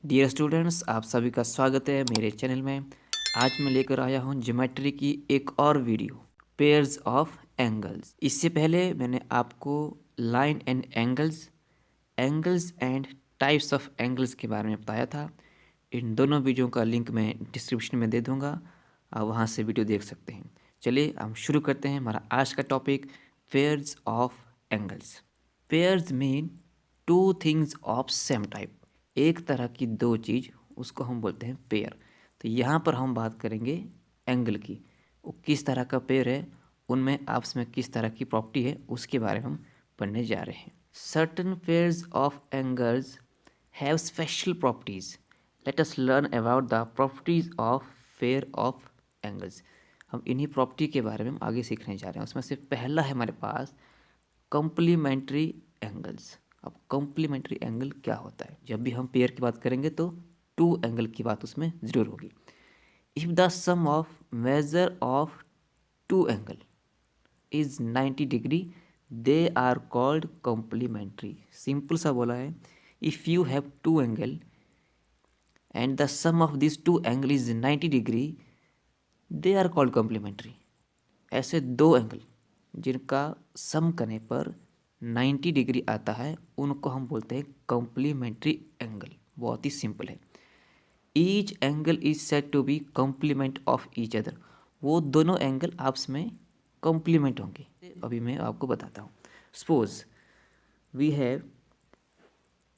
Dear students, आप सभी का स्वागत है मेरे चैनल में। आज मैं लेकर आया हूँ ज्योमेट्री की एक और वीडियो, पेयर्स ऑफ एंगल्स। इससे पहले मैंने आपको line and angles and types of angles के बारे में बताया था। इन दोनों वीडियो का लिंक मैं डिस्क्रिप्शन में दे दूँगा, आप वहाँ से वीडियो देख सकते हैं। चलिए हम शुरू करते हैं हमारा आज का topic, pairs of angles. Pairs mean two things of same type. एक तरह की दो चीज़, उसको हम बोलते हैं पेयर। तो यहाँ पर हम बात करेंगे एंगल की। वो किस तरह का पेयर है, उनमें आपस में किस तरह की प्रॉपर्टी है, उसके बारे में हम पढ़ने जा रहे हैं। Certain pairs of angles have special properties. Let us learn about the properties of pair of angles. हम इन्हीं प्रॉपर्टी के बारे में हम आगे सीखने जा रहे हैं। उसमें से पहला है हमारे पास कॉम्प्लीमेंट्री एंगल्स। अब कॉम्प्लीमेंट्री एंगल क्या होता है? जब भी हम पेयर की बात करेंगे तो टू एंगल की बात उसमें ज़रूर होगी। If the sum of measure of two angle is 90 degree they are called complementary. Simple सा बोला है, if you have two angle and the sum of this two angle is 90 degree they are called complementary. ऐसे दो angle जिनका सम करने पर 90 degree आता है, उनको हम बोलते हैं कॉम्प्लीमेंट्री एंगल। बहुत ही सिंपल है। Each angle is said to be complement of each other. वो दोनों एंगल आपस में कॉम्प्लीमेंट होंगे। अभी मैं आपको बताता हूँ। Suppose we have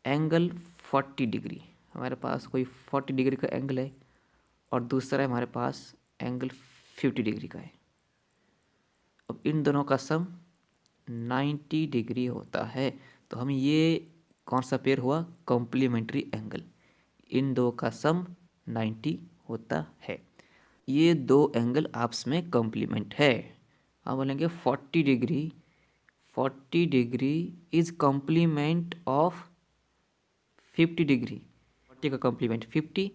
angle 40 degree. हमारे पास कोई 40 डिग्री का एंगल है और दूसरा हमारे पास एंगल 50 डिग्री का है। अब इन दोनों का सम 90 डिग्री होता है, तो हम ये कौन सा पेयर हुआ? Complementary angle. इन दो का सम 90 होता है। ये दो एंगल आपस में कॉम्प्लीमेंट है। हम बोलेंगे 40 degree is complement of 50 degree. 40 का कॉम्प्लीमेंट 50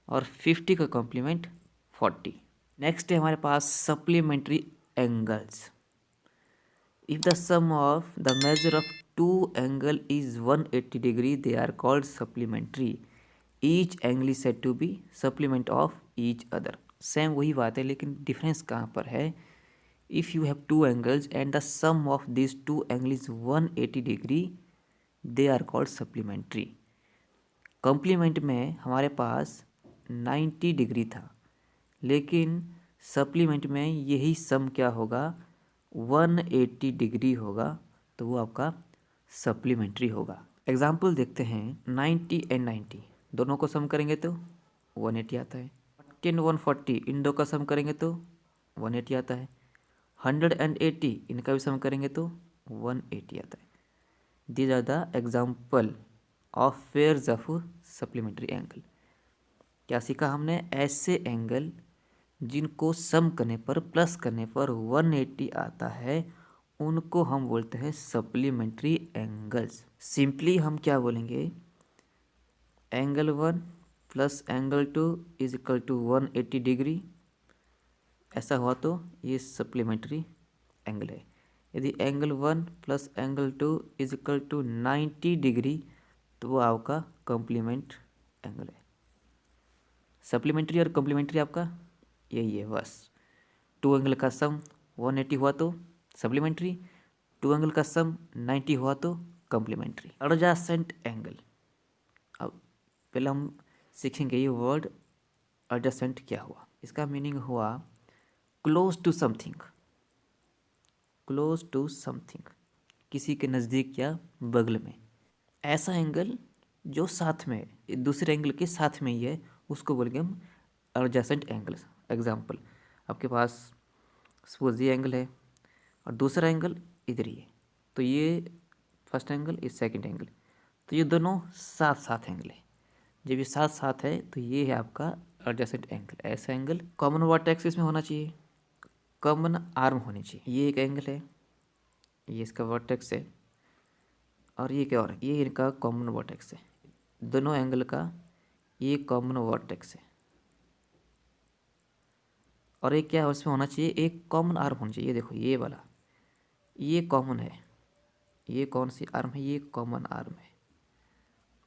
और 50 का कॉम्प्लीमेंट 40। नेक्स्ट है हमारे पास supplementary angles. If the sum of the measure of two angle is 180 degree, they are called supplementary. Each angle is said to be supplement of each other. Same वही बात है, लेकिन difference कहाँ पर है? If you have two angles and the sum of these two angles is 180 degree, they are called supplementary. Complement में हमारे पास 90 degree था, लेकिन सप्लीमेंट में यही सम क्या होगा? 180 डिग्री होगा, तो वो आपका सप्लीमेंट्री होगा। एग्जाम्पल देखते हैं। 90 एंड 90 दोनों को सम करेंगे तो 180 आता है। 40 एंड 140 इन दो का सम करेंगे तो 180 आता है। 100 एंड 80 इनका भी सम करेंगे तो 180 आता है। These are the example of pairs of supplementary angle. क्या सीखा हमने? ऐसे एंगल जिनको सम करने पर, प्लस करने पर 180 आता है, उनको हम बोलते हैं सप्लीमेंट्री एंगल्स। सिंपली हम क्या बोलेंगे? Angle 1 plus angle 2 is equal to 180 degree. ऐसा हुआ तो ये सप्लीमेंट्री एंगल है। यदि angle 1 plus angle 2 is equal to 90 degree, तो वो आपका कॉम्प्लीमेंट एंगल है। सप्लीमेंट्री और कॉम्प्लीमेंट्री आपका यही है बस। टू एंगल का सम 180 हुआ तो सप्लीमेंट्री, टू एंगल का सम 90 हुआ तो कॉम्प्लीमेंट्री। Adjacent angle. अब पहले हम सीखेंगे ये वर्ड एडजेसेंट क्या हुआ। इसका मीनिंग हुआ close to something. Close to something, किसी के नज़दीक या बगल में। ऐसा एंगल जो साथ में है, दूसरे एंगल के साथ में ही है, उसको बोलेंगे हम एडजेसेंट एंगल। एग्जाम्पल, आपके पास सपोज ये एंगल है और दूसरा एंगल इधर ही है, तो ये फर्स्ट एंगल, ये सेकंड एंगल, तो ये दोनों साथ साथ एंगल है। जब ये साथ साथ है तो ये है आपका एडजेसेंट एंगल। ऐसा एंगल कॉमन वर्टेक्स इसमें होना चाहिए, कॉमन आर्म होनी चाहिए। ये एक एंगल है, ये इसका वर्टेक्स है, और ये क्या हो रहा है? ये इनका कॉमन वर्टेक्स है। दोनों एंगल का ये कॉमन वर्टेक्स है, और एक क्या उसमें होना चाहिए? एक कॉमन आर्म होना चाहिए। ये देखो, ये वाला ये कॉमन है। ये कौन सी आर्म है? ये कॉमन आर्म है।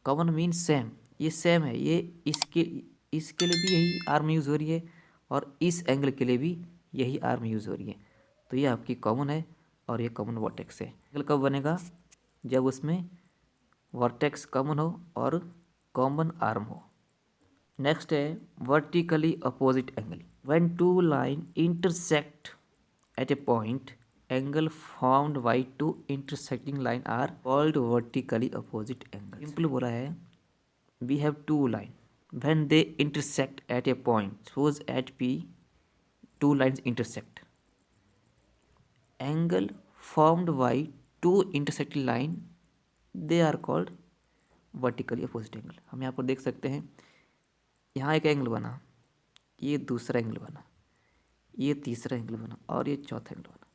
कॉमन मीन सेम, ये सेम है, ये इसके लिए भी यही आर्म यूज़ हो रही है और इस एंगल के लिए भी यही आर्म यूज़ हो रही है। तो ये आपकी कॉमन है और ये कॉमन वर्टेक्स है। एंगल कब बनेगा? जब उसमें वर्टेक्स कॉमन हो और कॉमन आर्म हो। नेक्स्ट है vertically opposite angle. When two line intersect at a point, angle formed by two intersecting line are called vertically opposite angle. Simple बोला है, we have two lines when they intersect at a point, suppose at P two lines intersect, angle formed by two intersecting line they are called vertically opposite angle। हम यहाँ पर देख सकते हैं, यहाँ एक एंगल बना, ये दूसरा एंगल बना, ये तीसरा एंगल बना और ये चौथा एंगल बना।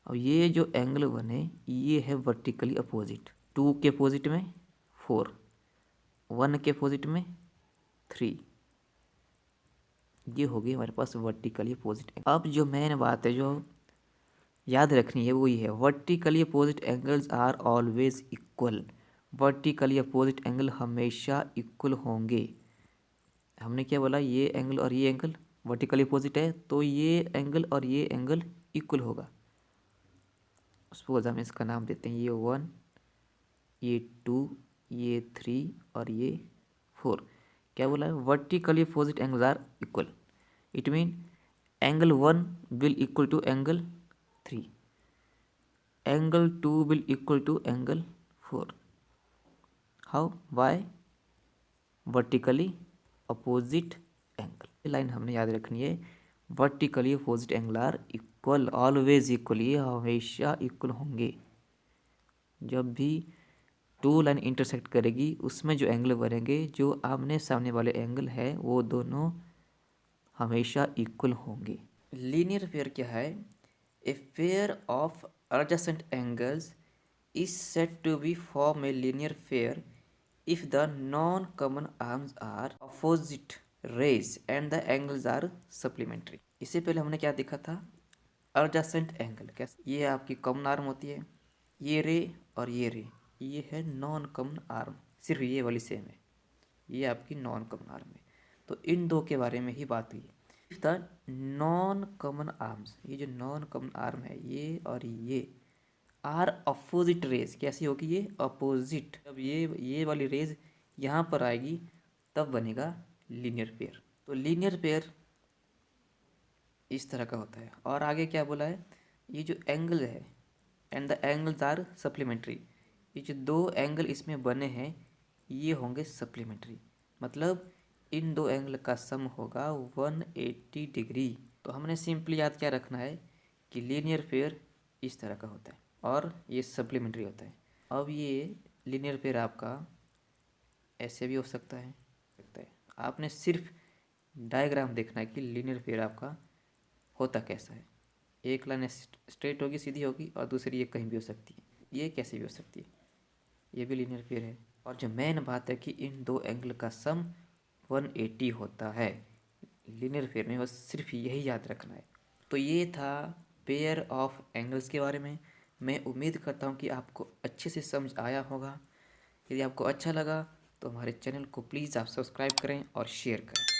और ये जो एंगल बने ये है वर्टिकली अपोजिट। 2 के अपोजिट में 4, 1 के अपोजिट में 3, ये हो गई हमारे पास वर्टिकली अपोजिट एंगल। अब जो मेन बात है जो याद रखनी है वो ये है, vertically opposite angles are always equal. Vertically opposite angle हमेशा इक्वल होंगे। हमने क्या बोला, ये एंगल और ये एंगल वर्टिकली अपोजिट है तो ये एंगल और ये एंगल इक्वल होगा। सपोज हम इसका नाम देते हैं, ये 1, ये 2, ये 3 और ये 4। क्या बोला है? Vertically opposite angles are equal. It mean angle 1 will equal to angle 3, angle 2 will equal to angle 4। How? Why? Vertically opposite angle. ये लाइन हमने याद रखनी है, vertically opposite angle are equal, always equal, ये हमेशा इक्वल होंगे। जब भी 2 लाइन इंटरसेक्ट करेगी उसमें जो एंगल बनेंगे, जो आमने सामने वाले एंगल है वो दोनों हमेशा इक्वल होंगे। लीनियर पेयर क्या है? A pair of adjacent angles is said to be form a linear pair if the non-common arms are opposite rays and the angles are supplementary। इससे पहले हमने क्या देखा था? adjacent angle. कैसे? ये आपकी कॉमन आर्म होती है, ये रे और ये रे, ये है नॉन कॉमन आर्म, सिर्फ ये वाली सेम है, ये आपकी नॉन कॉमन आर्म है। तो इन दो के बारे में ही बात हुई। If the non common arms, ये जो नॉन कॉमन आर्म है ये और ये आर अपोजिट रेज, कैसी होगी? ये अपोजिट। जब ये वाली रेज यहाँ पर आएगी तब बनेगा लीनियर पेयर। तो लीनियर पेयर इस तरह का होता है। और आगे क्या बोला है? ये जो एंगल है and the angles are supplementary, ये जो 2 एंगल इसमें बने हैं ये होंगे सप्लीमेंट्री। मतलब इन 2 एंगल का सम होगा 180 डिग्री। तो हमने सिंपली याद क्या रखना है कि लीनियर पेयर इस तरह का होता है और ये सप्लीमेंट्री होता है। अब ये लीनियर पेयर आपका ऐसे भी हो सकता है। आपने सिर्फ डायग्राम देखना है कि लीनियर पेयर आपका होता कैसा है। एक लाइन स्ट्रेट होगी, सीधी होगी, और दूसरी ये कहीं भी हो सकती है, ये कैसे भी हो सकती है, ये भी लीनियर पेयर है। और जो मेन बात है कि इन 2 एंगल का सम 180 होता है लीनियर पेयर में, बस सिर्फ यही याद रखना है। तो ये था पेयर ऑफ एंगल्स के बारे में। मैं उम्मीद करता हूँ कि आपको अच्छे से समझ आया होगा। यदि आपको अच्छा लगा तो हमारे चैनल को प्लीज़ आप सब्सक्राइब करें और शेयर करें।